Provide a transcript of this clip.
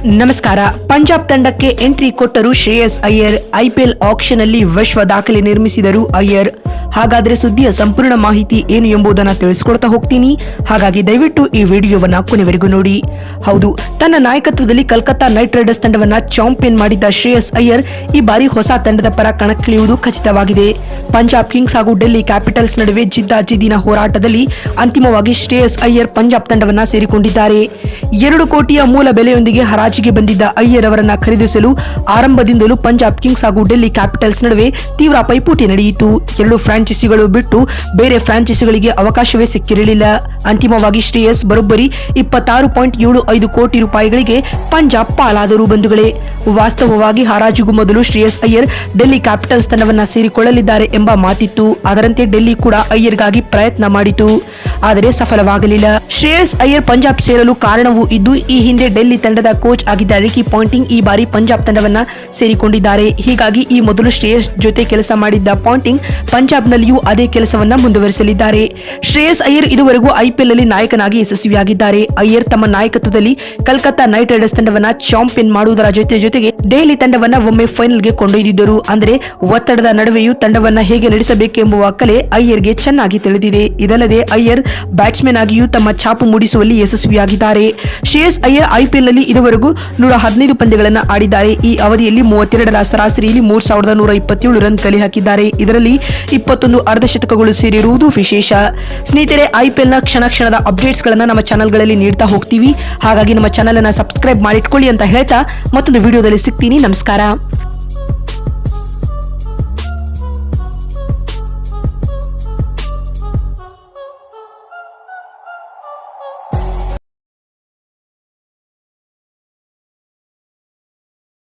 ನಮಸ್ಕಾರ. ಪಂಜಾಬ್ ತಂಡಕ್ಕೆ ಎಂಟ್ರಿ ಕೊಟ್ಟರು ಶ್ರೇಯಸ್ ಅಯ್ಯರ್. ಐಪಿಎಲ್ ಆಕ್ಷನ್ ಅಲ್ಲಿ ವಿಶ್ವ ದಾಖಲೆ ನಿರ್ಮಿಸಿದರು ಅಯ್ಯರ್. ಹಾಗಾದ್ರೆ ಸುದ್ದಿಯ ಸಂಪೂರ್ಣ ಮಾಹಿತಿ ಏನು ಎಂಬುದನ್ನು ತಿಳಿಸ್ಕೊಡ್ತಾ ಹೋಗ್ತೀನಿ. ಹಾಗಾಗಿ ದಯವಿಟ್ಟು ಈ ವಿಡಿಯೋವನ್ನ ಕೊನೆವರೆಗೂ ನೋಡಿ. ಹೌದು, ತನ್ನ ನಾಯಕತ್ವದಲ್ಲಿ ಕಲ್ಕತ್ತಾ ನೈಟ್ ರೈಡರ್ಸ್ ತಂಡವನ್ನ ಚಾಂಪಿಯನ್ ಮಾಡಿದ್ದ ಶ್ರೇಯಸ್ ಅಯ್ಯರ್ ಈ ಬಾರಿ ಹೊಸ ತಂಡದ ಪರ ಕಣಕ್ಕಿಳಿಯುವುದು ಖಚಿತವಾಗಿದೆ. ಪಂಜಾಬ್ ಕಿಂಗ್ಸ್ ಹಾಗೂ ಡೆಲ್ಲಿ ಕ್ಯಾಪಿಟಲ್ಸ್ ನಡುವೆ ಜಿದ್ದಾಜಿದ್ದಿನ ಹೋರಾಟದಲ್ಲಿ ಅಂತಿಮವಾಗಿ ಶ್ರೇಯಸ್ ಅಯ್ಯರ್ ಪಂಜಾಬ್ ತಂಡವನ್ನ ಸೇರಿಕೊಂಡಿದ್ದಾರೆ. 2 ಕೋಟಿಯ ಮೂಲ ಬೆಲೆಯೊಂದಿಗೆ ಹರಾಜಿಗೆ ಬಂದಿದ್ದ ಅಯ್ಯರ್ ಅವರನ್ನ ಖರೀದಿಸಲು ಆರಂಭದಿಂದಲೂ ಪಂಜಾಬ್ ಕಿಂಗ್ಸ್ ಹಾಗೂ ಡೆಲ್ಲಿ ಕ್ಯಾಪಿಟಲ್ಸ್ ನಡುವೆ ತೀವ್ರ ಪೈಪೋಟಿ ನಡೆಯಿತು. 2 ಫ್ರಾಂಚೈಸಿಗಳು ಬಿಟ್ಟು ಬೇರೆ ಫ್ರಾಂಚೈಸಿಗಳಿಗೆ ಅವಕಾಶವೇ ಸಿಕ್ಕಿರಲಿಲ್ಲ. ಅಂತಿಮವಾಗಿ ಶ್ರೇಯಸ್ ಬರೋಬ್ಬರಿ 26.75 ಕೋಟಿ ರೂಪಾಯಿಗಳಿಗೆ ಪಂಜಾಬ್ ಪಾಲಾದರು. ಬಂಧುಗಳೇ, ವಾಸ್ತವವಾಗಿ ಹರಾಜಿಗೂ ಮೊದಲು ಶ್ರೇಯಸ್ ಅಯ್ಯರ್ ಡೆಲ್ಲಿ ಕ್ಯಾಪಿಟಲ್ಸ್ ತಂಡವನ್ನ ಸೇರಿಕೊಳ್ಳಲಿದ್ದಾರೆ ಎಂಬ ಮಾತಿತ್ತು. ಅದರಂತೆ ಡೆಲ್ಲಿ ಕೂಡ ಅಯ್ಯರ್ಗಾಗಿ ಪ್ರಯತ್ನ ಮಾಡಿತು, ಆದರೆ ಸಫಲವಾಗಲಿಲ್ಲ. ಶ್ರೇಯಸ್ ಅಯ್ಯರ್ ಪಂಜಾಬ್ ಸೇರಲು ಕಾರಣವೂ ಇದ್ದು, ಈ ಹಿಂದೆ ಡೆಲ್ಲಿ ತಂಡದ ಕೋಚ್ ಆಗಿದ್ದ ರಿಕಿ ಪಾಂಟಿಂಗ್ ಈ ಬಾರಿ ಪಂಜಾಬ್ ತಂಡವನ್ನ ಸೇರಿಕೊಂಡಿದ್ದಾರೆ. ಹೀಗಾಗಿ ಈ ಮೊದಲು ಶ್ರೇಯಸ್ ಜೊತೆ ಕೆಲಸ ಮಾಡಿದ್ದ ಪಾಂಟಿಂಗ್ ಪಂಜಾಬ್ನಲ್ಲಿಯೂ ಅದೇ ಕೆಲಸವನ್ನ ಮುಂದುವರಿಸಲಿದ್ದಾರೆ. ಶ್ರೇಯಸ್ ಅಯ್ಯರ್ ಇದುವರೆಗೂ ಐಪಿಎಲ್ ಅಲ್ಲಿ ನಾಯಕನಾಗಿ ಯಶಸ್ವಿಯಾಗಿದ್ದಾರೆ. ಅಯ್ಯರ್ ತಮ್ಮ ನಾಯಕತ್ವದಲ್ಲಿ ಕಲ್ಕತ್ತಾ ನೈಟ್ ರೈಡರ್ಸ್ ತಂಡವನ್ನ ಚಾಂಪಿಯನ್ ಮಾಡುವುದರ ಜೊತೆಗೆ ಡೆಲ್ಲಿ ತಂಡವನ್ನ ಒಮ್ಮೆ ಫೈನಲ್ಗೆ ಕೊಂಡೊಯ್ದಿದ್ದರು. ಅಂದರೆ ಒತ್ತಡದ ನಡುವೆಯೂ ತಂಡವನ್ನ ಹೇಗೆ ನಡೆಸಬೇಕೆಂಬುವ ಕಲೆ ಅಯ್ಯರ್ಗೆ ಚೆನ್ನಾಗಿ ತಿಳಿದಿದೆ. ಇದಲ್ಲದೆ ಅಯ್ಯರ್ ಬ್ಯಾಟ್ಸ್ಮನ್ ಆಗಿಯೂ ತಮ್ಮ ಛಾಪು ಮೂಡಿಸುವಲ್ಲಿ ಯಶಸ್ವಿಯಾಗಿದ್ದಾರೆ. ಶ್ರೇಯಸ್ ಅಯ್ಯರ್ ಐಪಿಎಲ್ ನಲ್ಲಿ ಇದುವರೆಗೂ 115 ಪಂದ್ಯಗಳನ್ನು ಆಡಿದ್ದಾರೆ. ಈ ಅವಧಿಯಲ್ಲಿ 32ರ ಸರಾಸರಿಯಲ್ಲಿ 3127 ರನ್ ಕಲೆ ಹಾಕಿದ್ದಾರೆ. ಇದರಲ್ಲಿ 21 ಅರ್ಧಶತಕಗಳು ಸೇರಿರುವುದು ವಿಶೇಷ. ಸ್ನೇಹಿತರೆ, ಐಪಿಎಲ್ ನ ಕ್ಷಣದ ಅಪ್ಡೇಟ್ಸ್ ಗಳನ್ನ ನಮ್ಮ ಚಾನೆಲ್ಗಳಲ್ಲಿ ನೀಡ್ತಾ ಹೋಗ್ತೀವಿ. ಹಾಗಾಗಿ ನಮ್ಮ ಚಾನೆಲ್ ಅನ್ನ ಸಬ್ಸ್ಕ್ರೈಬ್ ಮಾಡಿಟ್ಕೊಳ್ಳಿ ಅಂತ ಹೇಳ್ತಾ ಮತ್ತೊಂದು ವಿಡಿಯೋದಲ್ಲಿ ಸಿಗ್ತೀನಿ. ನಮಸ್ಕಾರ.